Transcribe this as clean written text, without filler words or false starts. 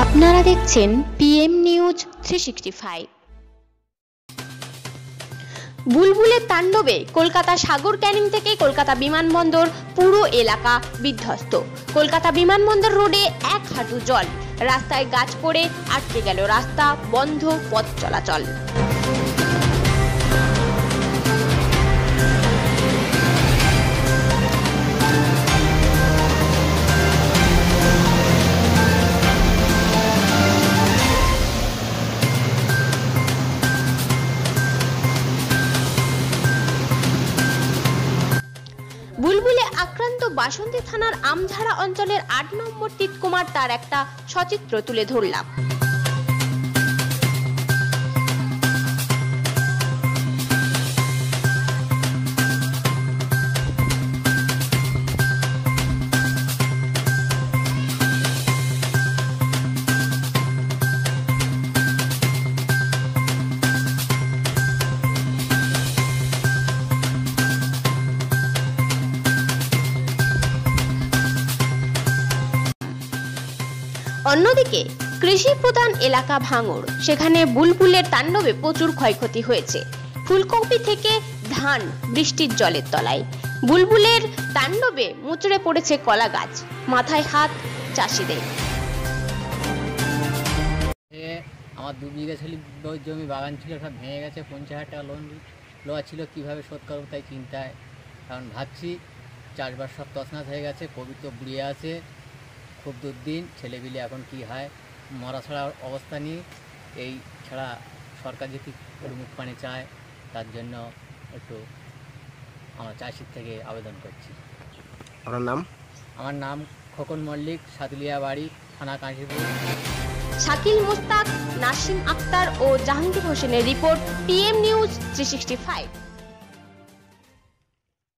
আপনারা দেখছেন PM news 365। বুলবুলের তাণ্ডবে কলকাতা সাগর ক্যানিং থেকে কলকাতা বিমানবন্দর পুরো এলাকা বিধ্বস্ত। কলকাতা বিমানবন্দর রোডে এক হাঁটু জল, রাস্তায় গাছ পড়ে আটকে গেল রাস্তা, বন্ধ পথ চলাচল। বুলবুলে আক্রান্ত বাসন্তী থানার আমঝাড়া অঞ্চলের ৮ নম্বর তিতকুমার তার একটা সচিত্র তুলে ধরলাম। অন্যদিকে কৃষি প্রধান এলাকা ভাঙড়, সেখানে বুলবুলের তাণ্ডবে প্রচুর ক্ষয়ক্ষতি হয়েছে। ফুলকপি থেকে ধান বৃষ্টির জলের তলায়। বুলবুলের তাণ্ডবে মুচড়ে পড়েছে কলা গাছ, মাথায় হাত চাষিদের। আমার 2 বিঘা জমি বাগান ছিল, সব ভেঙে গেছে। 50,000 টাকা লোন লওয়া ছিল, কীভাবে শোধ করবো তাই চিন্তায়। কারণ ভাবছি চাষবাস সব তছনছ হয়ে গেছে, কবি তো বুড়িয়ে আছে, খুব দুর্দিন। ছেলেপিলে এখন কি হয়, মরা ছাড়া অবস্থা নিয়ে। এই ছাড়া সরকার যদি মুখ পানি চায়, তার জন্য একটু আমরা চাষির থেকে আবেদন করছি। আপনার নাম? আমার নাম খোকন মল্লিক, সাতুলিয়া বাড়ি, থানা কাশীপুর। শাকিল মোস্তাক, নাসিম আক্তার ও জাহাঙ্গীর হোসেনের রিপোর্ট, পিএম নিউজ 365।